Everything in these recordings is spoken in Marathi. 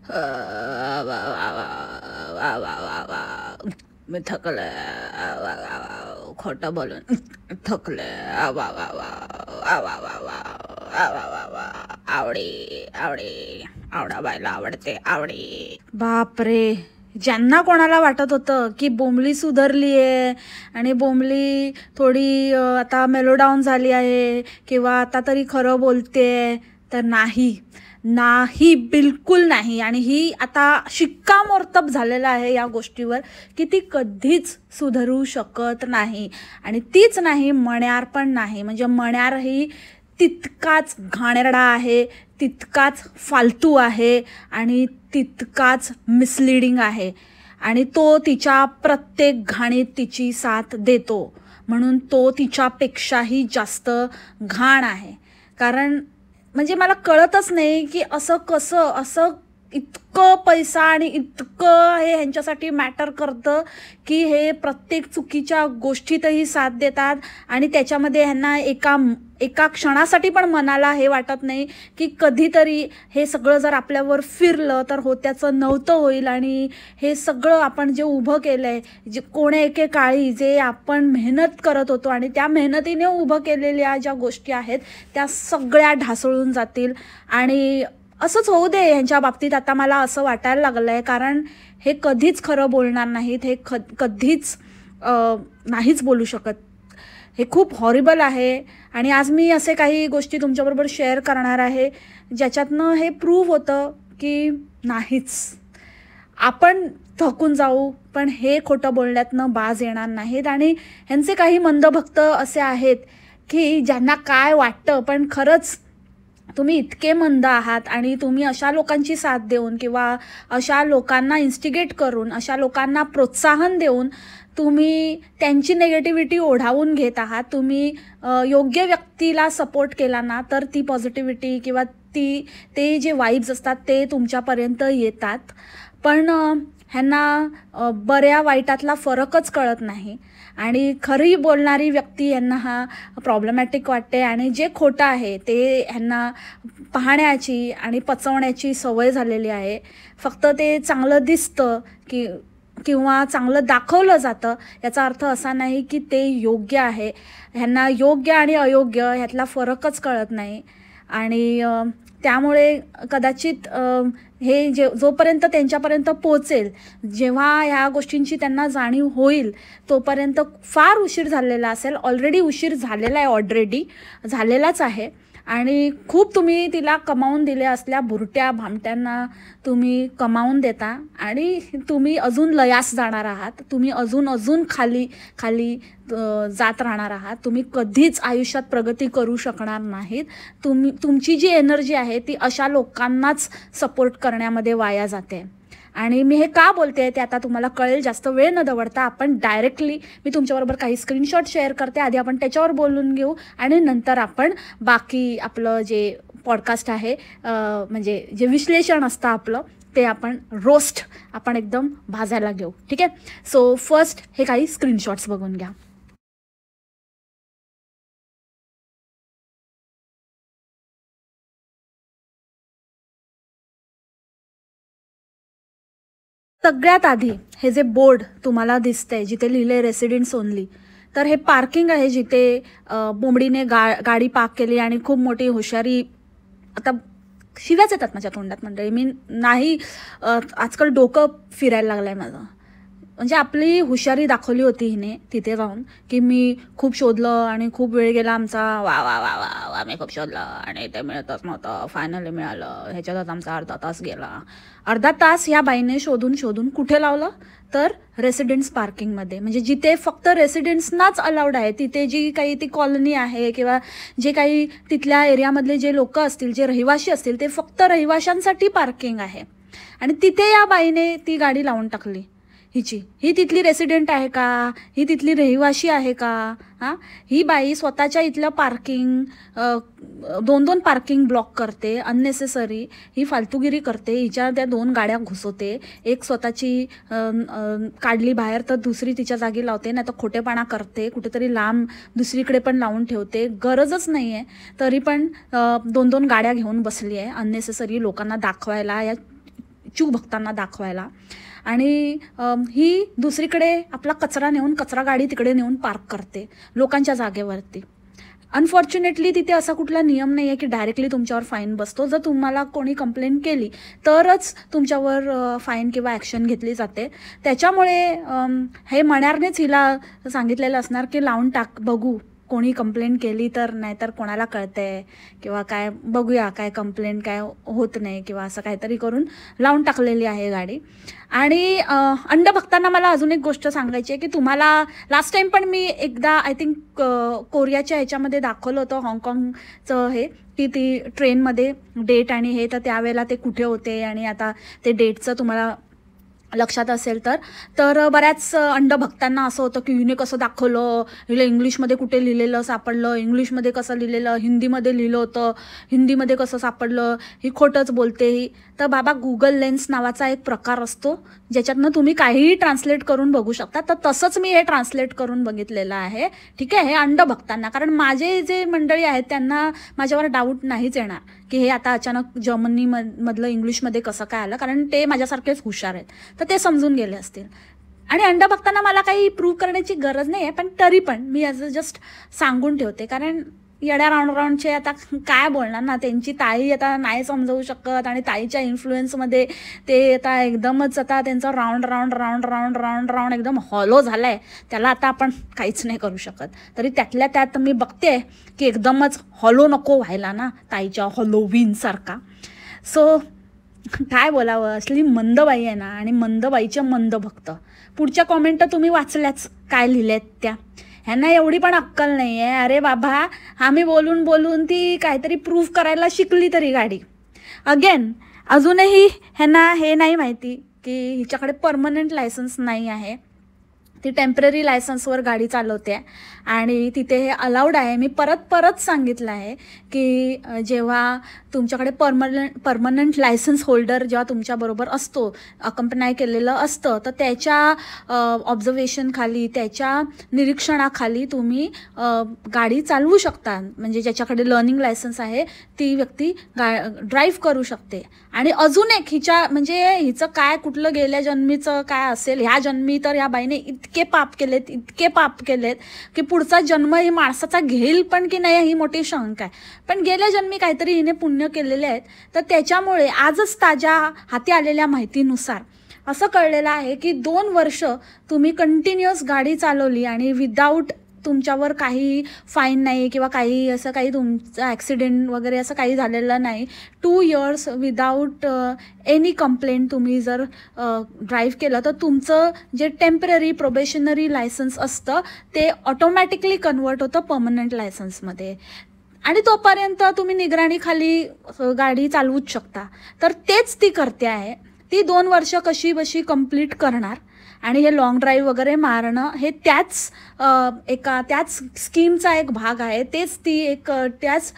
वा वा वा वा वा वा. मी थकले. वा वा वा. खोटं बोलून थकले. वा वा वा. वा वा वा वा. वा वा वा वा. आवडी आवडी. आवडा बायला आवडते आवडी. बापरे, ज्यांना कोणाला वाटत होतं की बोंबली सुधारली आहे आणि बोंबली थोडी आता मेलोडाऊन झाली आहे किंवा आता तरी खरं बोलते, तर नाही नाही, बिलकुल नाही. आणि ही आता शिक्कामोर्तब झालेला आहे या गोष्टीवर की ती कधीच सुधारू शकत नाही. आणि तीच नाही, मण्यार पण नाही. म्हणजे मण्यार ही तितकाच घाणेरडा आहे, तितकाच फालतू आहे आणि तितकाच मिसलिडिंग आहे. आणि तो तिच्या प्रत्येक घाणीत तिची साथ देतो, म्हणून तो तिच्यापेक्षाही जास्त घाण आहे. कारण म्हणजे मला कळतच नाही की असं कसं, असं इतकं पैसा आणि इतकं हे ह्यांच्यासाठी मॅटर करतं की हे प्रत्येक चुकीच्या गोष्टीतही साथ देतात. आणि त्याच्यामध्ये ह्यांना एका क्षणासाठी पण मनाला हे वाटत नाही की कधीतरी हे सगळं जर आपल्यावर फिरलं तर होत्याचं नव्हतं होईल. आणि हे सगळं आपण जे उभं केलं आहे, जे कोण्या एके काळी जे आपण मेहनत करत होतो आणि त्या मेहनतीने उभं केलेल्या ज्या गोष्टी आहेत त्या सगळ्या ढासळून जातील. आणि असंच होऊ दे ह्यांच्या बाबतीत, आता मला असं वाटायला लागलं आहे. कारण हे कधीच खरं बोलणार नाहीत, हे कधीच नाहीच बोलू शकत. हे खूप हॉरिबल आहे. आणि आज मी असे काही गोष्टी तुमच्याबरोबर शेअर करणार आहे ज्याच्यातनं हे प्रूव्ह होतं की नाहीच, आपण थकून जाऊ पण हे खोटं बोलण्यातनं बाज येणार नाहीत. आणि ह्यांचे काही मंदभक्त असे आहेत की ज्यांना काय वाटतं, पण खरंच तुम्ही इतके मंद आहात आणि तुम्ही अशा लोकांची साथ देऊन किंवा अशा लोकांना इन्स्टिगेट करून, अशा लोकांना प्रोत्साहन देऊन तुम्ही त्यांची नेगेटिव्हिटी ओढावून घेत आहात. तुम्ही योग्य व्यक्तीला सपोर्ट केला ना तर ती पॉझिटिव्हिटी किंवा ते जे वाईब्स असतात ते तुमच्यापर्यंत येतात. पण ह्यांना बऱ्या वाईटातला फरकच कळत नाही. आणि खरी बोलणारी व्यक्ती यांना हा प्रॉब्लेमॅटिक वाटते. आणि जे खोटं आहे ते ह्यांना पाहण्याची आणि पचवण्याची सवय झालेली आहे. फक्त ते चांगलं दिसतं किंवा चांगलं दाखवलं जातं, याचा अर्थ असा नाही की ते योग्य आहे. ह्यांना योग्य आणि अयोग्य ह्यातला फरकच कळत नाही. आणि त्यामुळे कदाचित हे जोपर्यंत त्यांच्यापर्यंत पोचेल, जेव्हा ह्या गोष्टींची त्यांना जाणीव होईल, तोपर्यंत फार उशीर झालेला असेल. ऑलरेडी उशीर झालेला आहे, झालेलाच आहे. आणि खूप तुम्ही तिला कमावून दिल्या असल्या भुरट्या भामट्यांना तुम्ही कमावून देता आणि तुम्ही अजून लयास जाणार आहात. तुम्ही अजून खाली खाली जात राहणार आहात. तुम्ही कधीच आयुष्यात प्रगती करू शकणार नाहीत. तुमची जी एनर्जी आहे ती अशा लोकांनाच सपोर्ट करण्यामध्ये वाया जाते. आणि मी हे का बोलते ते आता तुम्हाला कळेल. जास्त वेळ न दवडता आपण डायरेक्टली मी तुमच्याबरोबर काही स्क्रीनशॉट शेअर करते. आधी आपण त्याच्यावर बोलून घेऊ आणि नंतर आपण बाकी आपलं जे पॉडकास्ट आहे, म्हणजे जे विश्लेषण असतं आपलं, ते आपण रोस्ट आपण एकदम भाजायला घेऊ. ठीक आहे. सो फर्स्ट हे काही स्क्रीनशॉट्स बघून घ्या. सगळ्यात आधी हे जे बोर्ड तुम्हाला दिसतंय जिथे लिहिले रेसिडेंट्स ओनली, तर हे पार्किंग आहे जिथे बोंबडीने गाडी पार्क केली आणि खूप मोठी हुशारी. आता शिव्याच येतात माझ्या तोंडात मंडळी. मी नाही, आजकाल डोकं फिरायला लागलं आहे माझं. म्हणजे आपली हुशारी दाखवली होती हिने तिथे जाऊन की मी खूप शोधलं आणि खूप वेळ गेला आमचा. वा वा वा वा वा, मी खूप शोधलं आणि ते मिळतच नव्हतं. फायनली मिळालं. ह्याच्यातच आमचा अर्धा तास गेला. अर्धा तास ह्या बाईने शोधून शोधून कुठे लावलं तर रेसिडेंट्स पार्किंगमध्ये. म्हणजे जिथे फक्त रेसिडेंट्सनाच अलाउड आहे, तिथे जी काही ती कॉलनी आहे किंवा जे काही तिथल्या एरियामधले जे लोक असतील, जे रहिवाशी असतील, ते फक्त रहिवाशांसाठी पार्किंग आहे. आणि तिथे या बाईने ती गाडी लावून टाकली. ही तिथली रेसिडेंट आहे का? ही तिथली रहिवाशी आहे का? ही बाई स्वतःच्या इथलं पार्किंग, 2 पार्किंग ब्लॉक करते अननेसेसरी. ही फालतूगिरी करते. हिच्या त्या 2 गाड्या घुसवते. एक स्वतःची काढली बाहेर तर दुसरी तिच्या जागी लावते, नाही तर खोटेपणा करते. कुठेतरी लांब दुसरीकडे पण लावून ठेवते. गरजच नाही आहे तरी पण 2 गाड्या घेऊन बसली आहे अननेसेसरी लोकांना दाखवायला. या स्टॅच्यू भक्तांना दाखवायला. आणि ही दुसरीकडे आपला कचरा नेऊन कचरा गाडी तिकडे नेऊन पार्क करते लोकांच्या जागेवरती. अनफॉर्च्युनेटली तिथे असा कुठला नियम नाही आहे की डायरेक्टली तुमच्यावर फाईन बसतो. जर तुम्हाला कोणी कंप्लेंट केली तरच तुमच्यावर फाईन किंवा ॲक्शन घेतली जाते. त्याच्यामुळे हे मण्यारनेच हिला सांगितलेलं असणार की लावून टाक, बघू कोणी कंप्लेंट केली तर, नाहीतर कोणाला कळतंय किंवा काय बघूया, काय कंप्लेंट काय होत नाही किंवा असं काहीतरी करून लावून टाकलेली आहे गाडी. आणि अंडभक्तांना मला अजून एक गोष्ट सांगायची आहे की तुम्हाला लास्ट टाईम पण मी एकदा आय थिंक कोरियाच्या ह्याच्यामध्ये दाखवलं होतं हाँगकाँगचं हे, की ती ट्रेनमध्ये डेट आणि हे, तर त्यावेळेला ते कुठे होते आणि आता ते डेटचं तुम्हाला लक्षात असेल तर बऱ्याच अंडभक्तांना असं होतं की हिने कसं दाखवलं, हिला इंग्लिशमध्ये कुठे लिहिलेलं सापडलं, इंग्लिशमध्ये कसं लिहिलेलं, हिंदीमध्ये लिहिलं होतं, हिंदीमध्ये कसं सापडलं, ही खोटंच बोलते ही. तर बाबा गुगल लेन्स नावाचा एक प्रकार असतो ज्याच्यातनं तुम्ही काहीही ट्रान्सलेट करून बघू शकता. तर तसंच मी हे ट्रान्सलेट करून बघितलेलं आहे. ठीक आहे, हे अंडभक्तांना, कारण माझे जे मंडळी आहेत त्यांना माझ्यावर डाऊट नाहीच येणार की हे आता अचानक जर्मनीमधलं इंग्लिशमध्ये कसं काय आलं, कारण ते माझ्यासारखेच हुशार आहेत, तर ते समजून गेले असतील. आणि अंडभक्तांना मला काही प्रूव्ह करण्याची गरज नाही आहे, पण तरी पण मी ॲज जस्ट सांगून ठेवते, कारण येड्या राऊंडचे आता काय बोलणार ना, त्यांची ताई आता नाही समजवू शकत आणि ताईच्या इन्फ्लुएन्समध्ये ते आता एकदमच आता त्यांचा राऊंड एकदम हॉलो झाला आहे, त्याला आता आपण काहीच नाही करू शकत. तरी त्यातल्या त्यात मी बघते की एकदमच हॉलो नको व्हायला ना ताईच्या हॉलोवीनसारखा. सो काय बोलावं, असली मंदबाई आहे ना, आणि मंदबाईचे मंद भक्त. पुढच्या कॉमेंट तुम्ही वाचल्याच काय लिहिल्यात त्या, ह्यांना एवढी पण अक्कल नाही आहे. अरे बाबा, आम्ही बोलून बोलून ती काहीतरी प्रूव्ह करायला शिकली तरी गाडी. अगेन अजूनही ह्यांना हे नाही माहिती की हिच्याकडे परमनंट लायसन्स नाही आहे, ती टेम्पररी लायसन्सवर गाडी चालवते आणि तिथे हे अलाउड आहे. मी परत सांगितलं आहे की जेव्हा तुमच्याकडे परमनंट लायसन्स होल्डर जेव्हा तुमच्याबरोबर असतो, अकंपनाय केलेलं असतं, तर त्याच्या ऑब्झर्वेशनखाली, त्याच्या निरीक्षणाखाली तुम्ही गाडी चालवू शकता. म्हणजे ज्याच्याकडे लर्निंग लायसन्स आहे ती व्यक्ती ड्राईव्ह करू शकते. आणि अजून एक हिचं काय कुठलं गेल्या जन्मीचं काय असेल, ह्या जन्मी तर ह्या बाईने इतके पाप केलेत की पुढचा जन्म ही माणसाचा घेईल पण की नाही ही मोठी शंका आहे. पण गेल्या जन्मी काहीतरी हिने पुण्य केलेले आहेत, तर त्याच्यामुळे आजच ताज्या हाती आलेल्या माहितीनुसार असं कळलेलं आहे की 2 वर्ष तुम्ही कंटिन्युअस गाडी चालवली आणि विदाऊट तुमच्यावर काही फाईन नाही किंवा काही असं काही तुमचं ॲक्सिडेंट वगैरे असं काही झालेलं नाही. 2 इयर्स विदाऊट एनी कंप्लेंट तुम्ही जर ड्राईव्ह केलं तर तुमचं जे टेम्पररी प्रोबेशनरी लायसन्स असतं ते ऑटोमॅटिकली कन्वर्ट होतं परमनंट लायसन्समध्ये. आणि तोपर्यंत तुम्ही निगराणीखाली गाडी चालवूच शकता. तर तेच ती करते आहे. ती 2 वर्ष कशी बशी कंप्लीट करणार आणि हे लॉंग ड्राईव्ह वगैरे मारणं हे त्याच स्कीमचा एक भाग आहे. तेच ती त्याच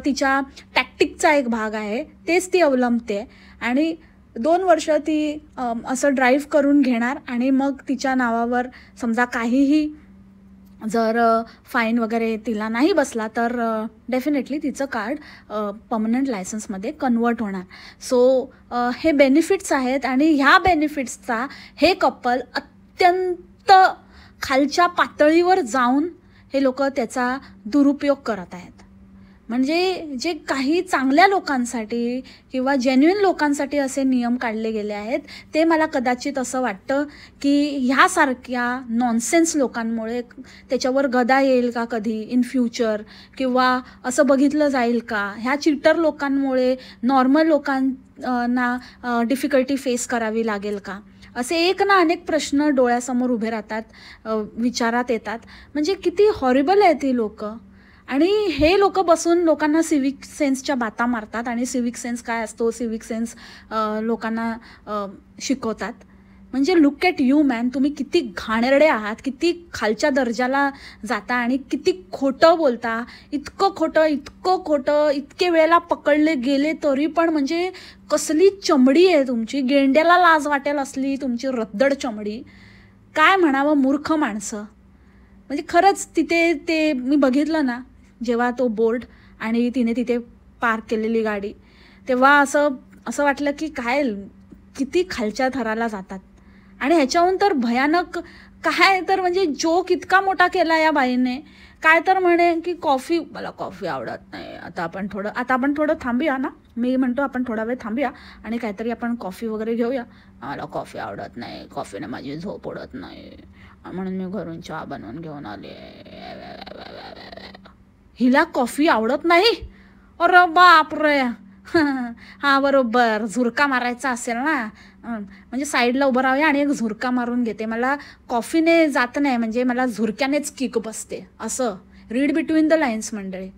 तिच्या टॅक्टिकचा एक भाग आहे. तेच ती अवलंबते आणि 2 वर्ष ती असं ड्राईव्ह करून घेणार आणि मग तिच्या नावावर समजा काहीही जर फाईन वगैरे तिला नाही बसला तर डेफिनेटली तिचं कार्ड परमनंट लायसन्समध्ये कन्वर्ट होणार. सो हे बेनिफिट्स आहेत आणि ह्या बेनिफिट्सचा हे कपल अत्यंत खालच्या पातळीवर जाऊन हे लोक त्याचा दुरुपयोग करत आहेत. म्हणजे जे काही चांगल्या लोकांसाठी किंवा जेन्युइन लोकांसाठी असे नियम काढले गेले आहेत, ते मला कदाचित असं वाटतं की ह्यासारख्या नॉनसेन्स लोकांमुळे त्याच्यावर गदा येईल का कधी इन फ्युचर, किंवा असं बघितलं जाईल का ह्या चिटर लोकांमुळे नॉर्मल लोकांना डिफिकल्टी फेस करावी लागेल का, असे एक ना अनेक प्रश्न डोळ्यासमोर उभे राहतात, विचारात येतात. म्हणजे किती हॉरिबल आहेत ही लोक. आणि हे लोक बसून लोकांना सिविक सेन्सच्या बाता मारतात आणि सिविक सेन्स काय असतो, सिविक सेन्स लोकांना शिकवतात. म्हणजे लुक ॲट यू मॅन, तुम्ही किती घाणेरडे आहात, किती खालच्या दर्जाला जाता आणि किती खोटं बोलता. इतकं खोटं इतके वेळेला पकडले गेले तरी पण म्हणजे कसली चमडी आहे तुमची, गेंड्याला लाज वाटेल असली तुमची रद्दड चमडी. काय म्हणावं, मूर्ख माणसं. म्हणजे खरंच तिथे ते मी बघितलं ना, जेव्हा तो बोर्ड आणि तिने तिथे पार्क केलेली गाडी, तेव्हा असं वाटलं की काय किती खालच्या थराला जातात. आणि ह्याच्याहून तर भयानक काय तर म्हणजे जोक इतका मोठा केला या बाईने, काय तर म्हणे की कॉफी, मला कॉफी आवडत नाही, आता आपण थोडं थांबूया ना, मी म्हणतो आपण थोडा वेळ थांबूया आणि काहीतरी आपण कॉफी वगैरे घेऊया. मला कॉफी आवडत नाही, कॉफीने माझी झोप उडत नाही, म्हणून मी घरून चहा बनवून घेऊन आले. हिला कॉफी आवडत नाही? अरे बापरे. हा बरोबर, झुरका मारायचा असेल ना, म्हणजे साईडला उभं राहूया आणि एक झुरका मारून घेते. मला कॉफीने जात नाही, म्हणजे मला झुरक्यानेच किक बसते. असं रीड बिटवीन द लाईन्स मंडळी.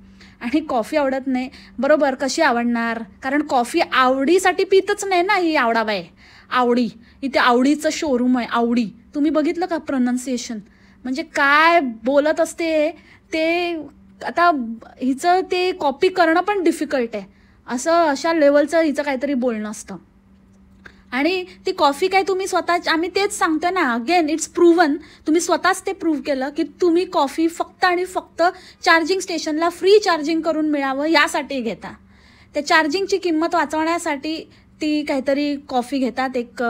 आणि कॉफी आवडत नाही, बरोबर, कशी आवडणार? कारण कॉफी आवडीसाठी पितच नाही ना ही आवडाबाई. आवडी, इथे आवडीचं शोरूम आहे. आवडी, तुम्ही बघितलं का प्रोनाऊन्सिएशन? म्हणजे काय बोलत असते ते. आता हिचं ते कॉपी करणं पण डिफिकल्ट आहे, असं अशा लेवलचं हिचं काहीतरी बोलणं असतं. आणि ती कॉफी काय तुम्ही स्वतः, आम्ही तेच सांगतो ना, अगेन इट्स प्रूव्हन, तुम्ही स्वतःच ते प्रूव्ह केलं की तुम्ही कॉफी फक्त आणि फक्त चार्जिंग स्टेशनला फ्री चार्जिंग करून मिळावं यासाठी घेता. त्या चार्जिंगची किंमत वाचवण्यासाठी ती काहीतरी कॉफी घेतात, एक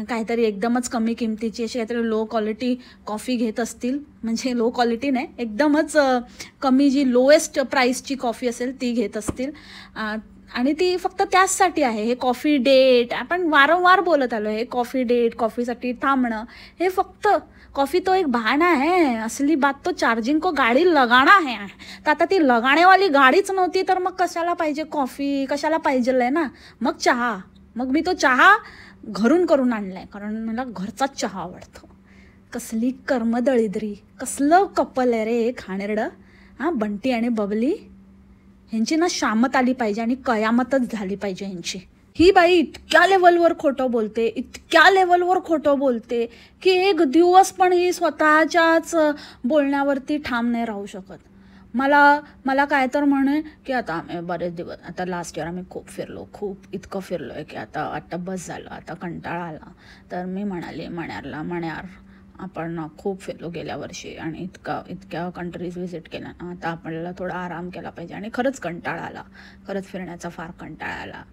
काहीतरी एकदमच कमी किमतीची अशी काहीतरी लो क्वालिटी कॉफी घेत असतील. म्हणजे लो क्वालिटी नाही, एकदमच कमी, जी लोएस्ट प्राईसची कॉफी असेल ती घेत असतील. आणि ती फक्त त्याचसाठी आहे. हे कॉफी डेट आपण वारंवार बोलत आलो, हे कॉफी डेट, कॉफीसाठी थांबणं, हे फक्त कॉफी तो एक बहाना है, असली बात तो चार्जिंग को गाडी लगाना है. तर आता ती लगाणेवाली गाडीच नव्हती तर मग कशाला पाहिजे कॉफी, कशाला पाहिजे आहे ना. मग चहा, मग मी तो चहा घरून करून आणलाय, कारण मला घरचाच चहा आवडतो. कसली कर्मदळिद्री, कसलं कपल आहे रे खाणेरडं. हां, बंटी आणि बबली, ह्यांची ना शामत आली पाहिजे आणि कयामतच झाली पाहिजे ह्यांची. ही बाई इतक्या लेवलवर खोटं बोलते, इतक्या लेवलवर खोटं बोलते की एक दिवस पण ही स्वतःच्याच बोलण्यावरती ठाम नाही राहू शकत. मला काय तर म्हणे की आता आम्ही बरेच दिवस, आता लास्ट इयर आम्ही खूप फिरलो, खूप इतकं फिरलो आहे की आता बस झालं, आता कंटाळा आला. तर मी म्हणाले मण्यार आपण खूप फिरलो गेल्या वर्षी आणि इतक्या कंट्रीज व्हिजिट केल्या ना, आता आपल्याला थोडा आराम केला पाहिजे. आणि खरंच कंटाळा आला, खरंच फिरण्याचा फार कंटाळा आला.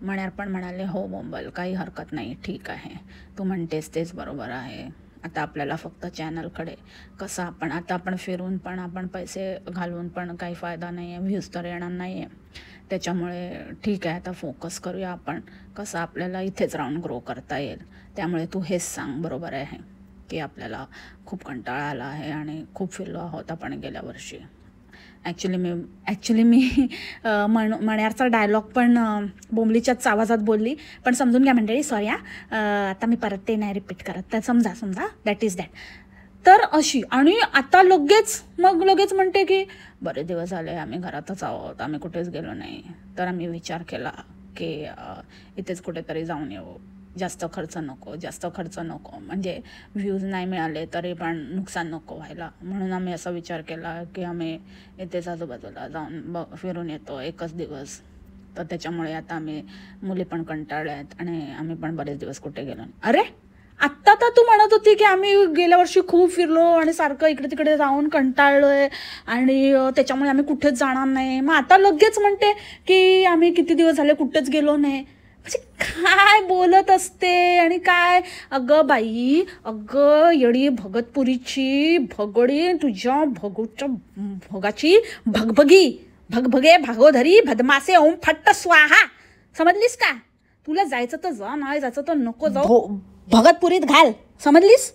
मण्यार पण म्हणाले हो बोंबल, काही हरकत नाही, ठीक आहे, तू म्हणतेस तेच बरोबर आहे. आता आपल्याला फक्त चॅनलकडे कसं आपण फिरून पण आपण पैसे घालून पण काही फायदा नाही आहे, व्ह्यूज तर येणार नाही आहे. त्याच्यामुळे ठीक आहे, आता फोकस करूया आपण कसं आपल्याला इथेच राहून ग्रो करता येईल. त्यामुळे तू हेच सांग, बरोबर आहे की आपल्याला खूप कंटाळा आला आहे आणि खूप फिरलो आहोत आपण गेल्या वर्षी. ॲक्च्युली मी मण्यारचा डायलॉग पण बोंबलीच्याच आवाजात बोलली, पण समजून घ्या मंडळी, सॉरी. आता मी परत ते नाही रिपीट करत, तर समजा दॅट इज दॅट. तर अशी, आणि आता लगेच म्हणते की बरेच दिवस झाले आम्ही घरातच आहोत, आम्ही कुठेच गेलो नाही. तर आम्ही विचार केला की इथेच कुठेतरी जाऊन येऊ, जास्त खर्च नको, म्हणजे व्ह्यूज नाही मिळाले तरी पण नुकसान नको व्हायला. म्हणून आम्ही असा विचार केला की आम्ही इथेच आजूबाजूला जाऊन फिरून येतो एकच दिवस. तर त्याच्यामुळे आता आम्ही मुली पण कंटाळल्या आहेत आणि आम्ही पण बरेच दिवस कुठे गेलो नाही. अरे आत्ता तर तू म्हणत होती की आम्ही गेल्या वर्षी खूप फिरलो आणि सारखं इकडे तिकडे जाऊन कंटाळलोय आणि त्याच्यामुळे आम्ही कुठेच जाणार नाही. मग आता लगेच म्हणते की आम्ही किती दिवस झाले कुठेच गेलो नाही. म्हणजे काय बोलत असते आणि काय. अगं बाई, अगं येडी भगतपुरीची भगडी, तुझ्या भगाची भगभगे भागोधरी भदमासे ओम फट्ट स्वाहा. समजलीस का? तुला जायचं तर जा, नाही जायचं तर नको जाऊ, भगतपुरीत घाल, समजलीस?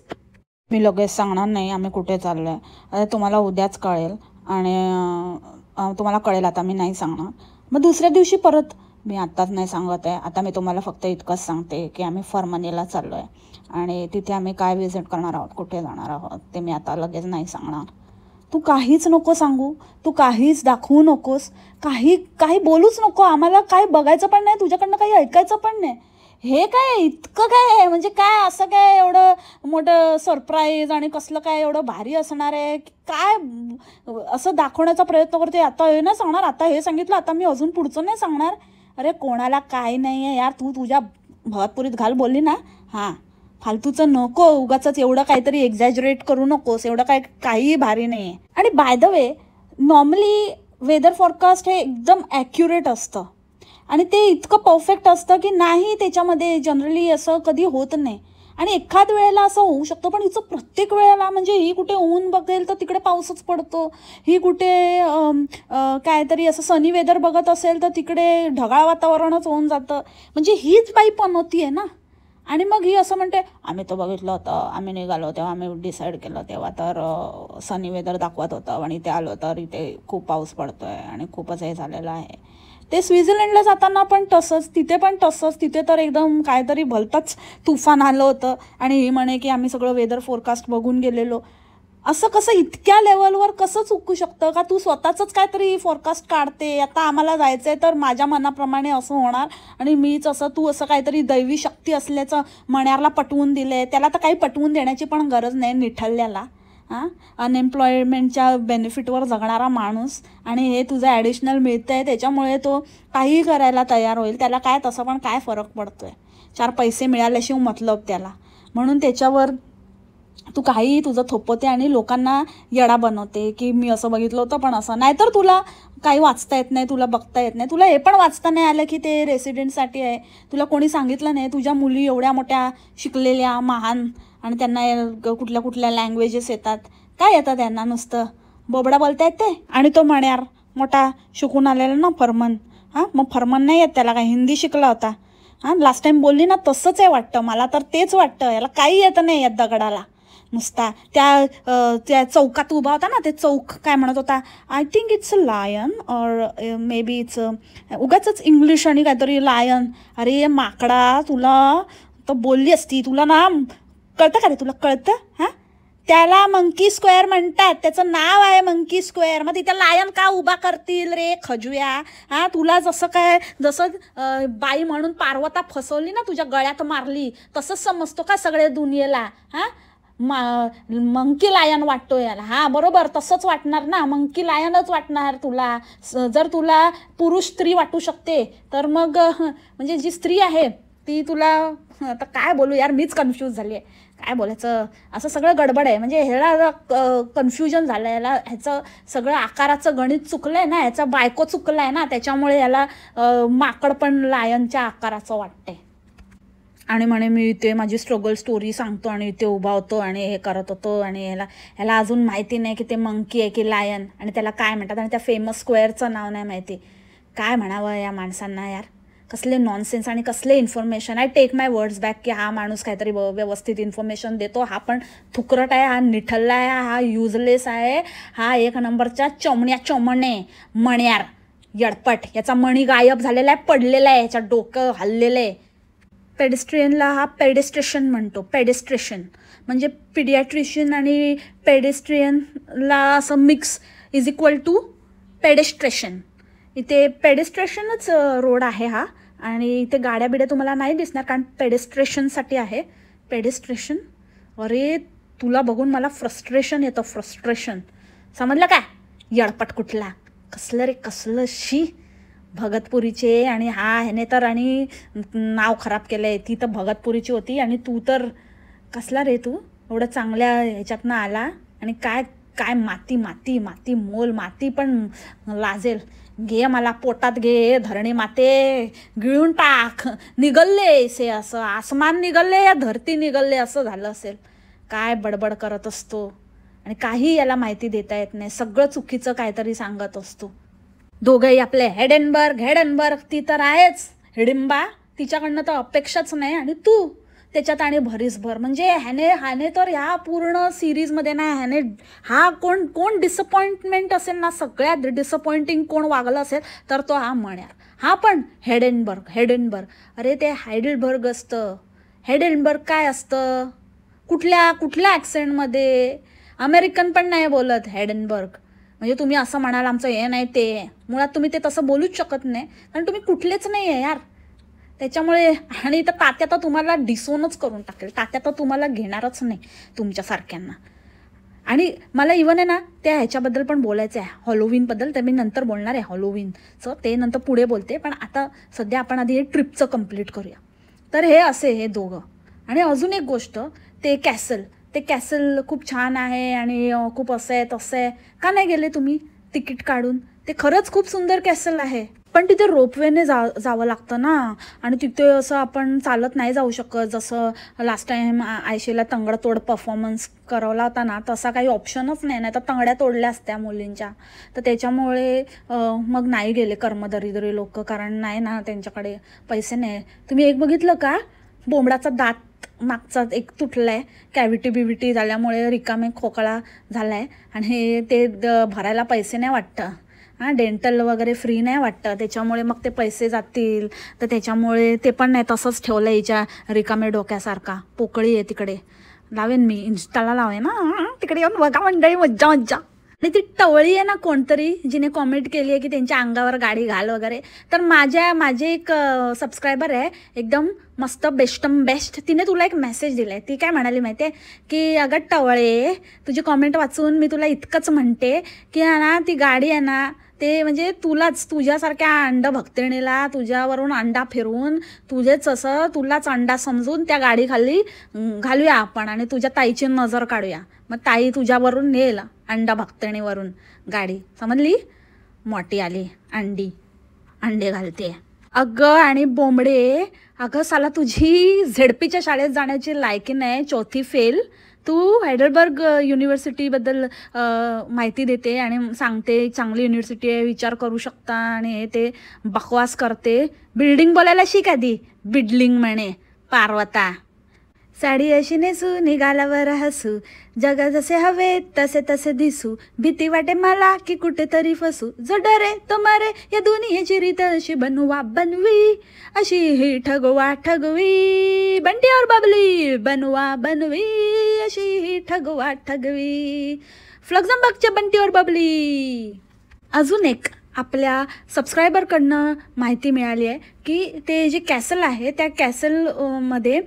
मी लगेच सांगणार नाही आम्ही कुठे चाललोय. आता तुम्हाला उद्याच कळेल आणि तुम्हाला कळेल, आता मी नाही सांगणार. मग दुसऱ्या दिवशी परत, मी आत्ताच नाही सांगत आहे, आता मी तुम्हाला फक्त इतकंच सांगते की आम्ही फर्मनीला चाललो आहे आणि तिथे आम्ही काय व्हिजिट करणार आहोत, कुठे जाणार आहोत ते मी आता लगेच नाही सांगणार. तू काहीच नको सांगू, तू काहीच दाखवू नकोस, काही बोलूच नको. आम्हाला काय बघायचं पण नाही, तुझ्याकडनं काही ऐकायचं पण नाही. हे काय इतकं काय आहे, म्हणजे काय असं काय एवढं मोठं सरप्राईज आणि कसलं काय एवढं भारी असणार आहे, काय असं दाखवण्याचा प्रयत्न करते. आता हे नाही सांगणार, आता हे सांगितलं, आता मी अजून पुढचं नाही सांगणार. अरे कोणाला काय नाही आहे यार, तू तुझ्या भगतपुरीत घाल बोलली ना, हां, फालतूचं नको, उगाच एवढं काहीतरी एक्झॅजरेट करू नकोस, एवढं काही भारी नाही आहे. आणि by the way, normally weather forecast हे एकदम ॲक्युरेट असतं आणि ते इतकं परफेक्ट असतं की नाही, त्याच्यामध्ये जनरली असं कधी होत नाही. आणि एखाद वेळेला असं होऊ शकतं, पण हिचं प्रत्येक वेळेला, म्हणजे ही कुठे ऊन बघेल तर तिकडे पाऊसच पडतो, ही कुठे काहीतरी असं सनी वेदर बघत असेल तर तिकडे ढगाळ वातावरणच होऊन जातं. म्हणजे हीच बाई पनवती आहे ना. आणि मग ही असं म्हणते, आम्ही तर बघितलं होतं, आम्ही निघालो तेव्हा, आम्ही डिसाईड केलं तेव्हा तर सनी वेदर दाखवत होतं, आणि ते आलो तर इथे खूप पाऊस पडतो आहे आणि खूपच हे झालेलं आहे. ते स्वित्झर्लंडला जाताना पण तसंच, तिथे पण तसंच, तिथे तर एकदम काहीतरी भलतंच तुफान आलं होतं. आणि ही म्हणे की आम्ही सगळं वेदर फोरकास्ट बघून गेलेलो. असं कसं इतक्या लेवलवर कसं चुकू शकतं का? तू स्वतःच काहीतरी फोरकास्ट काढते, आता आम्हाला जायचं आहे तर माझ्या मनाप्रमाणे असं होणार, आणि मीच असं, तू असं काहीतरी दैवी शक्ती असल्याचं मण्यारला पटवून दिलं आहे. त्याला तर काही पटवून देण्याची पण गरज नाही, निठलल्याला. हां, अनएम्प्लॉयमेंटच्या बेनिफिटवर जगणारा माणूस, आणि हे तुझं ॲडिशनल मिळतं आहे त्याच्यामुळे तो काहीही करायला तयार होईल. त्याला काय, तसं पण काय फरक पडतो आहे? 4 पैसे मिळाल्याशिवाय मतलब त्याला. म्हणून त्याच्यावर तू काहीही तुझं थोपवते आणि लोकांना येडा बनवते की मी असं बघितलं होतं पण असं. नाहीतर तुला काही वाचता येत नाही, तुला बघता येत नाही, तुला हे पण वाचता नाही आलं की ते रेसिडेंटसाठी आहे, तुला कोणी सांगितलं नाही. तुझ्या मुली एवढ्या मोठ्या शिकलेल्या महान, आणि त्यांना कुठल्या कुठल्या लँग्वेजेस येतात. काय येतं त्यांना? नुसतं बोबडा बोलता येते. आणि तो मण्यार मोठा शिकून आलेला ना, फर्मन. हां, मग फर्मन नाही येत त्याला, काय हिंदी शिकला होता? हां, लास्ट टाईम बोलली ना, तसंच आहे वाटतं मला तर, तेच वाटतं. याला काही येतं नाही या दगडाला. नुसता त्या चौकात उभा होता ना, ते चौक काय म्हणत होता, I think it's a lion or may be it's उगाच इंग्लिश आणि काहीतरी लायन. अरे माकडा, तुला तर बोलली असती, तुला ना कळतं का रे? तुला कळतं? हां, त्याला मंकी स्क्वेअर म्हणतात, त्याचं नाव आहे मंकी स्क्वेअर. मग तिथं लायन का उभा करतील रे खजुया? हां, तुला जसं काय, जसं बाई म्हणून पार्वता फसवली ना, तुझ्या गळ्यात मारली, तसंच समजतो का सगळे दुनियेला? हां, मंकी लायन वाटतो याला. हां, बरोबर, तसंच वाटणार ना, मंकी लायनच वाटणार तुला. जर तुला पुरुष स्त्री वाटू शकते तर मग म्हणजे जी स्त्री आहे ती तुला, आता काय बोलू यार, मीच कन्फ्यूज झाली आहे, काय बोलायचं. असं सगळं गडबड आहे, म्हणजे ह्याला कन्फ्युजन झालं, याला ह्याचं सगळं आकाराचं गणित चुकलं आहे ना, ह्याचा बायको चुकला आहे ना, त्याच्यामुळे याला माकड पण लायनच्या आकाराचं वाटतंय. आणि म्हणे मी इथे माझी स्ट्रगल स्टोरी सांगतो आणि इथे उभा होतो आणि हे करत होतो, आणि ह्याला अजून माहिती नाही की ते मंकी आहे की लायन, आणि त्याला काय म्हणतात, आणि त्या फेमस स्क्वेअरचं नाव नाही माहिती. काय म्हणावं या माणसांना यार, कसले नॉनसेन्स आणि कसले information. I take my words back की हा माणूस काहीतरी व्यवस्थित इन्फॉर्मेशन देतो, हा पण थुकरट आहे, हा निठल्ला आहे, हा युजलेस आहे, हा 1 नंबरच्या चोमणे मण्यार यडपट. याचा मणी गायब झालेला आहे, पडलेला आहे, याच्या डोकं हल्लेलं आहे. पेडेस्ट्रियनला हा पेडेस्ट्रेशन म्हणतो. पेडेस्ट्रेशन म्हणजे पिडियाट्रिशियन आणि पेडेस्ट्रियनला असं मिक्स इज इक्वल टू पेडेस्ट्रेशन. इथे पेडेस्ट्रेशनच रोड आहे हा, आणि इथे गाड्या बिड्या तुम्हाला नाही दिसणार कारण पेडेस्ट्रेशनसाठी आहे. पेडेस्ट्रेशन. अरे तुला बघून मला फ्रस्ट्रेशन येतं, फ्रस्ट्रेशन. समजलं काय? यडपट कुठला, कसलं रे कसलं. शी, भगतपुरीचे, आणि ह्याने तर आणि नाव खराब केलं आहे. ती तर भगतपुरीची होती आणि तू तर कसला रे, तू एवढं चांगल्या ह्याच्यातनं आला, आणि काय काय माती माती माती मोल. माती पण लाजेल. घे मला पोटात घे, धरणी माते, गिळून टाक. निगलले से, असं आसमान निगलले या धरती निगलले असं झालं असेल. काय बडबड करत असतो, आणि काही याला माहिती देता येत नाही, सगळं चुकीचं काहीतरी सांगत असतो. दोघंही आपले हेडेनबर्ग ती तर आहेच हिडिंबा, तिच्याकडनं तर अपेक्षाच नाही, आणि तू त्याच्यात आणि भरीसभर. म्हणजे ह्याने तर ह्या पूर्ण सिरीजमध्ये ना, हा कोण डिसअपॉइंटमेंट असेल ना, सगळ्यात डिसअपॉइंटिंग कोण वागलं असेल तर तो हा मण्यार. हा पण हेडेनबर्ग. अरे ते हायडेलबर्ग असतं. हेडेनबर्ग काय असतं? कुठल्या ॲक्सेंटमध्ये? अमेरिकन पण नाही बोलत हेडेनबर्ग. म्हणजे तुम्ही असं म्हणाल आमचं हे नाही ते, मुळात तुम्ही ते तसं बोलूच शकत नाही, कारण तुम्ही कुठलेच नाही आहे यार. त्याच्यामुळे, आणि तर तात्या तर तुम्हाला डिसोनच करून टाकेल, तात्या तर तुम्हाला घेणारच नाही तुमच्यासारख्यांना. आणि मला इवन आहे ना त्या ह्याच्याबद्दल पण बोलायचं आहे, हॉलोविनबद्दल, तर मी नंतर बोलणार आहे हॉलोविनचं, ते नंतर पुढे बोलते. पण आता सध्या आपण आधी हे ट्रिपचं कंप्लीट करूया. तर हे असे हे दोघं. आणि अजून एक गोष्ट, ते कॅसल खूप छान आहे, आणि खूप असं आहे तसं आहे. का नाही गेले तुम्ही तिकीट काढून? ते खरंच खूप सुंदर कॅसल आहे. पण तिथे रोपवेने जावं लागतं ना, आणि तिथे असं आपण चालत नाही जाऊ शकत. जसं लास्ट टाइम आयशीला तंगडतोड परफॉर्मन्स करवला होता ना, तसा काही ऑप्शनच नाही तर तंगड्या तोडल्या असत्या मुलींच्या. तर त्याच्यामुळे मग नाही गेले कर्मदरिद्री लोक, कारण नाही ना त्यांच्याकडे पैसे नाही. तुम्ही एक बघितलं का, बोंबडाचा दात मागचा एक तुटलाय, कॅव्हिटी बिव्हिटी झाल्यामुळे रिकामे खोकळा झालाय, आणि ते भरायला पैसे नाही वाटतं. डेंटल वगैरे फ्री नाही वाटतं, त्याच्यामुळे मग ते पैसे जातील. तर त्याच्यामुळे ते पण नाही, तसंच ठेवलं हिच्या रिकामे डोक्यासारखा. पोकळी आहे तिकडे, लावेन मी इन्स्टाला लावेन ना, तिकडे येऊन बघा मंडळी, मज्जा मज्जा. आणि ती टवळी आहे ना कोणतरी, जिने कॉमेंट केली आहे की त्यांच्या अंगावर गाडी घाल वगैरे, तर माझे एक सबस्क्रायबर आहे एकदम मस्त बेस्टम बेस्ट, तिने तुला एक मेसेज दिला आहे. ती काय म्हणाली माहिती आहे की अगं टवळे, तुझी कॉमेंट वाचून मी तुला इतकंच म्हणते की ना ती गाडी आहे ना, ते म्हणजे तुझ्यासारख्या अंडभक्तिणीला तुझ्यावरून अंडा फिरवून तुझेच असं तुलाच अंडा समजून त्या गाडीखाली घालूया आपण, आणि तुझ्या ताईची नजर काढूया. मग ताई तुझ्यावरून नेल अंडभक्तिणीवरून गाडी, समजली? मोठी आली अंडे घालते. अगं आणि बोंबडे, अगं साला तुझी झेडपीच्या शाळेत जाण्याची लायकी नाही, चौथी फेल. तू हायडलबर्ग युनिव्हर्सिटीबद्दल माहिती देते आणि सांगते चांगली युनिव्हर्सिटी आहे, विचार करू शकता, आणि ते बकवास करते. बिल्डिंग बोलायला शिक आधी, बिल्डिंग म्हणे पार्वता. साडी अशी नेसू, निघाल्यावर हसू, जगा जसे हवे तसे तसे दिसू, भीती वाटे मला की कुठेतरी फसू, जो डरे तो मरे, या दुनियेची रीत अशी बनवा बनवी, अशी ही ठगवा ठगवी, बंटी और बबली बनवा बनवी, अशी ही ठगवा ठगवी, फ्लक्झमबर्गच्या बंटी और बबली. अजून एक आपल्या सबस्क्रायबरकडनं माहिती मिळाली आहे की ते जे कॅसल आहे त्या कॅसलमध्ये